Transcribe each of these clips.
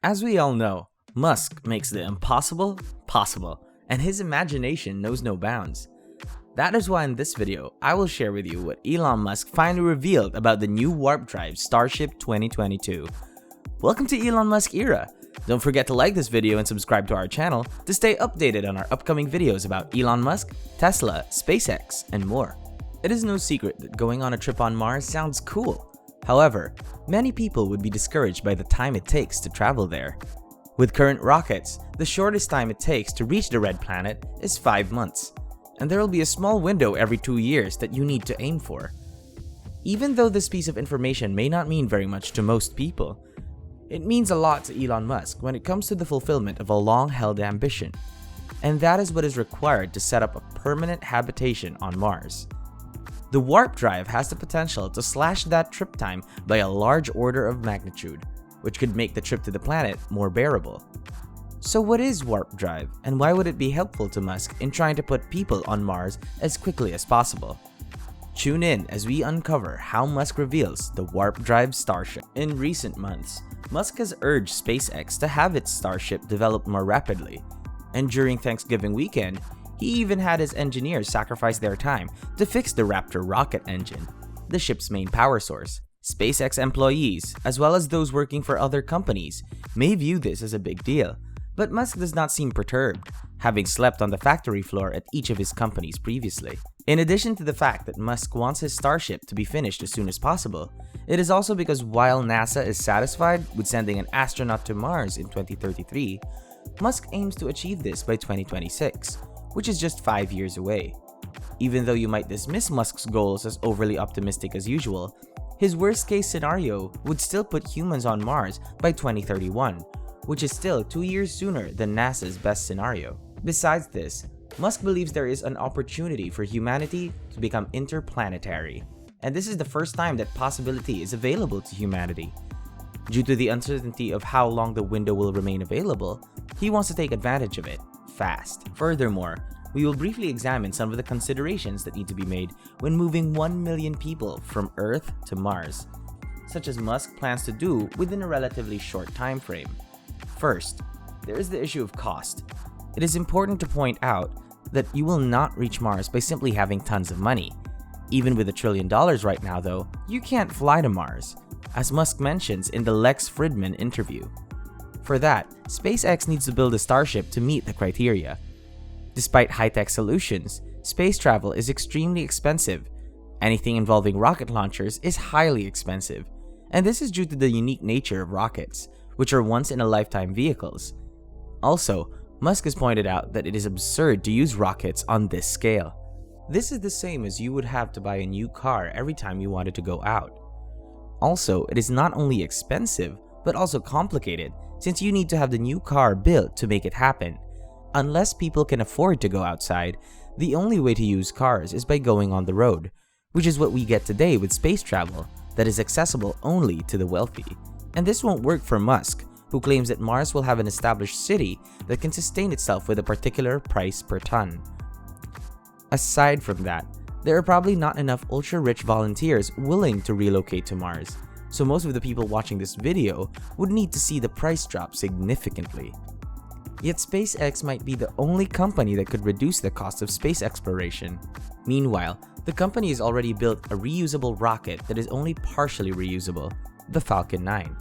As we all know, Musk makes the impossible possible, and his imagination knows no bounds. That is why in this video, I will share with you what Elon Musk finally revealed about the new warp drive Starship 2022. Welcome to Elon Musk era! Don't forget to like this video and subscribe to our channel to stay updated on our upcoming videos about Elon Musk, Tesla, SpaceX, and more. It is no secret that going on a trip on Mars sounds cool. However, many people would be discouraged by the time it takes to travel there. With current rockets, the shortest time it takes to reach the red planet is 5 months, and there will be a small window every 2 years that you need to aim for. Even though this piece of information may not mean very much to most people, it means a lot to Elon Musk when it comes to the fulfillment of a long-held ambition, and that is what is required to set up a permanent habitation on Mars. The warp drive has the potential to slash that trip time by a large order of magnitude, which could make the trip to the planet more bearable. So what is warp drive, and why would it be helpful to Musk in trying to put people on Mars as quickly as possible? Tune in as we uncover how Musk reveals the warp drive Starship. In recent months, Musk has urged SpaceX to have its Starship developed more rapidly, and during Thanksgiving weekend, he even had his engineers sacrifice their time to fix the Raptor rocket engine, the ship's main power source. SpaceX employees, as well as those working for other companies, may view this as a big deal, but Musk does not seem perturbed, having slept on the factory floor at each of his companies previously. In addition to the fact that Musk wants his Starship to be finished as soon as possible, it is also because while NASA is satisfied with sending an astronaut to Mars in 2033, Musk aims to achieve this by 2026. Which is just 5 years away. Even though you might dismiss Musk's goals as overly optimistic as usual, his worst-case scenario would still put humans on Mars by 2031, which is still 2 years sooner than NASA's best scenario. Besides this, Musk believes there is an opportunity for humanity to become interplanetary, and this is the first time that possibility is available to humanity. Due to the uncertainty of how long the window will remain available, he wants to take advantage of it fast. Furthermore, we will briefly examine some of the considerations that need to be made when moving 1 million people from Earth to Mars, such as Musk plans to do within a relatively short time frame. First, there is the issue of cost. It is important to point out that you will not reach Mars by simply having tons of money. Even with $1 trillion right now though, you can't fly to Mars, as Musk mentions in the Lex Fridman interview. For that, SpaceX needs to build a Starship to meet the criteria. Despite high-tech solutions, space travel is extremely expensive. Anything involving rocket launchers is highly expensive, and this is due to the unique nature of rockets, which are once-in-a-lifetime vehicles. Also, Musk has pointed out that it is absurd to use rockets on this scale. This is the same as you would have to buy a new car every time you wanted to go out. Also, it is not only expensive, but also complicated, since you need to have the new car built to make it happen. Unless people can afford to go outside, the only way to use cars is by going on the road, which is what we get today with space travel that is accessible only to the wealthy. And this won't work for Musk, who claims that Mars will have an established city that can sustain itself with a particular price per ton. Aside from that, there are probably not enough ultra-rich volunteers willing to relocate to Mars, so most of the people watching this video would need to see the price drop significantly. Yet SpaceX might be the only company that could reduce the cost of space exploration. Meanwhile, the company has already built a reusable rocket that is only partially reusable, the Falcon 9.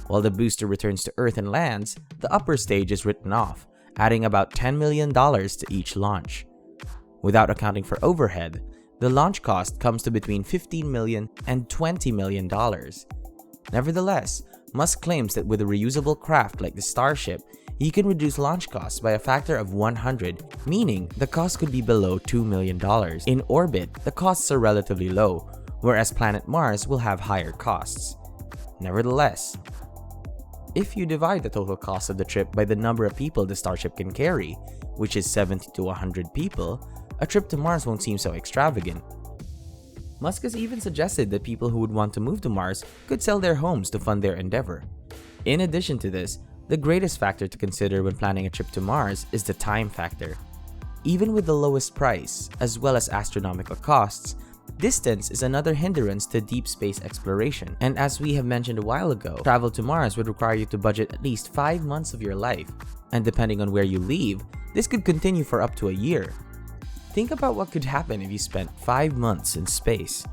While the booster returns to Earth and lands, the upper stage is written off, adding about $10 million to each launch. Without accounting for overhead, the launch cost comes to between $15 million and $20 million. Nevertheless, Musk claims that with a reusable craft like the Starship, he can reduce launch costs by a factor of 100, meaning the cost could be below $2 million. In orbit, the costs are relatively low, whereas planet Mars will have higher costs. Nevertheless, if you divide the total cost of the trip by the number of people the Starship can carry, which is 70 to 100 people, a trip to Mars won't seem so extravagant. Musk has even suggested that people who would want to move to Mars could sell their homes to fund their endeavor. In addition to this, the greatest factor to consider when planning a trip to Mars is the time factor. Even with the lowest price, as well as astronomical costs, Distance is another hindrance to deep space exploration, and as we have mentioned a while ago, travel to Mars would require you to budget at least 5 months of your life, and depending on where you leave, this could continue for up to a year. Think about what could happen if you spent 5 months in space.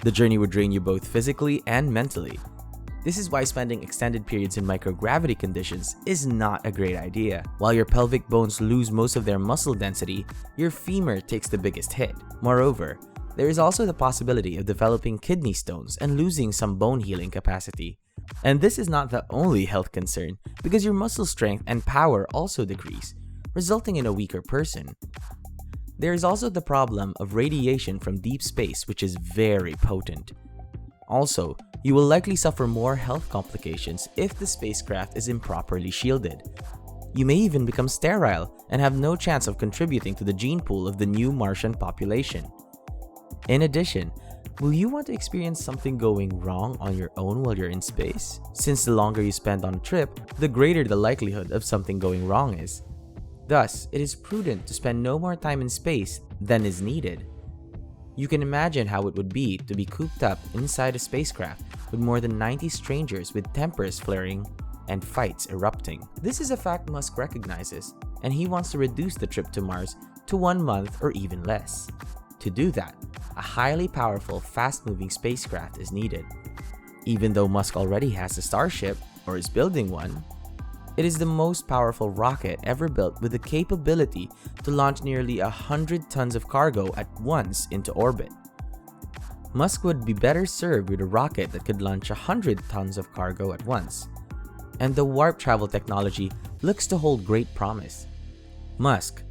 The journey would drain you both physically and mentally. This is why spending extended periods in microgravity conditions is not a great idea. While your pelvic bones lose most of their muscle density, your femur takes the biggest hit. Moreover, there is also the possibility of developing kidney stones and losing some bone healing capacity. And this is not the only health concern, because your muscle strength and power also decrease, resulting in a weaker person. There is also the problem of radiation from deep space, which is very potent. Also, you will likely suffer more health complications if the spacecraft is improperly shielded. You may even become sterile and have no chance of contributing to the gene pool of the new Martian population. In addition, will you want to experience something going wrong on your own while you're in space? Since the longer you spend on a trip, the greater the likelihood of something going wrong is. Thus, it is prudent to spend no more time in space than is needed. You can imagine how it would be to be cooped up inside a spacecraft with more than 90 strangers with tempers flaring and fights erupting. This is a fact Musk recognizes, and he wants to reduce the trip to Mars to 1 month or even less. To do that, a highly powerful, fast-moving spacecraft is needed. Even though Musk already has a Starship, or is building one, it is the most powerful rocket ever built with the capability to launch nearly 100 tons of cargo at once into orbit. Musk would be better served with a rocket that could launch 100 tons of cargo at once. And the warp travel technology looks to hold great promise. Musk,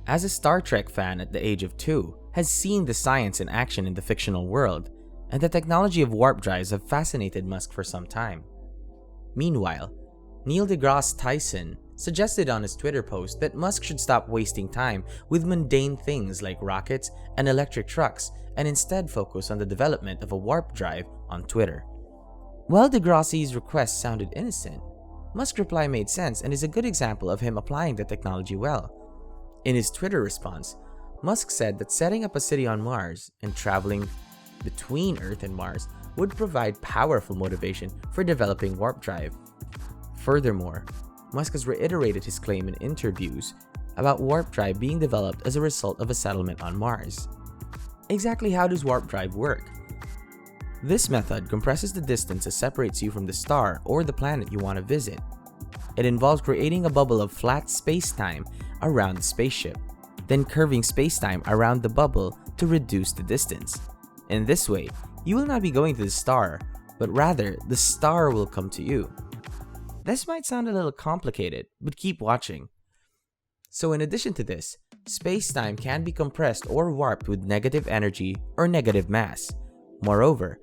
as a Star Trek fan at the age of 2, has seen the science in action in the fictional world, and the technology of warp drives have fascinated Musk for some time. Meanwhile, Neil deGrasse Tyson suggested on his Twitter post that Musk should stop wasting time with mundane things like rockets and electric trucks and instead focus on the development of a warp drive on Twitter. While deGrasse's request sounded innocent, Musk's reply made sense and is a good example of him applying the technology well. In his Twitter response, Musk said that setting up a city on Mars and traveling between Earth and Mars would provide powerful motivation for developing warp drive. Furthermore, Musk has reiterated his claim in interviews about warp drive being developed as a result of a settlement on Mars. Exactly how does warp drive work? This method compresses the distance that separates you from the star or the planet you want to visit. It involves creating a bubble of flat space-time around the spaceship, then curving space-time around the bubble to reduce the distance. In this way, you will not be going to the star, but rather the star will come to you. This might sound a little complicated, but keep watching. So in addition to this, space-time can be compressed or warped with negative energy or negative mass. Moreover,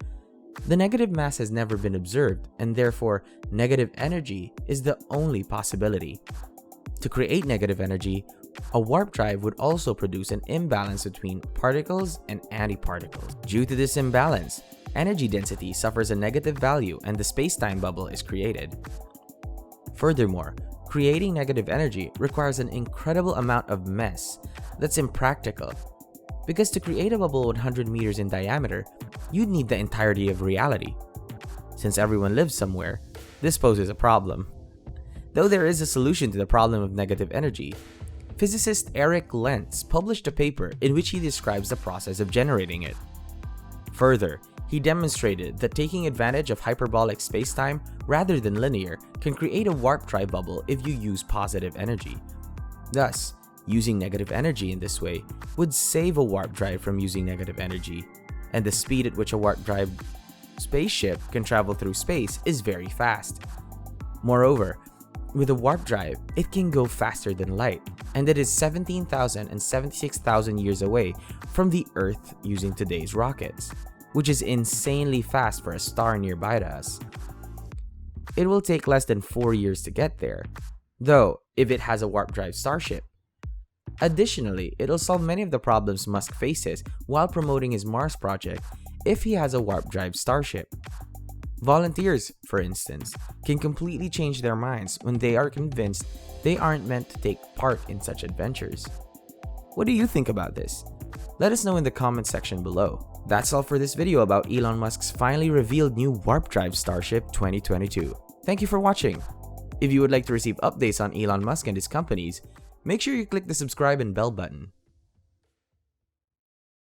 the negative mass has never been observed, and therefore negative energy is the only possibility. To create negative energy, a warp drive would also produce an imbalance between particles and antiparticles. Due to this imbalance, energy density suffers a negative value and the space-time bubble is created. Furthermore, creating negative energy requires an incredible amount of mess that's impractical. Because to create a bubble 100 meters in diameter, you'd need the entirety of reality. Since everyone lives somewhere, this poses a problem. Though there is a solution to the problem of negative energy, physicist Eric Lentz published a paper in which he describes the process of generating it. Further, he demonstrated that taking advantage of hyperbolic spacetime rather than linear can create a warp drive bubble if you use positive energy. Thus, using negative energy in this way would save a warp drive from using negative energy, and the speed at which a warp drive spaceship can travel through space is very fast. Moreover, with a warp drive, it can go faster than light, and it is 17,000 and 76,000 years away from the Earth using today's rockets, which is insanely fast for a star nearby to us. It will take less than 4 years to get there, though if it has a warp drive Starship. Additionally, it'll solve many of the problems Musk faces while promoting his Mars project if he has a warp drive Starship. Volunteers, for instance, can completely change their minds when they are convinced they aren't meant to take part in such adventures. What do you think about this? Let us know in the comment section below. That's all for this video about Elon Musk's finally revealed new warp drive Starship 2022. Thank you for watching. If you would like to receive updates on Elon Musk and his companies, make sure you click the subscribe and bell button.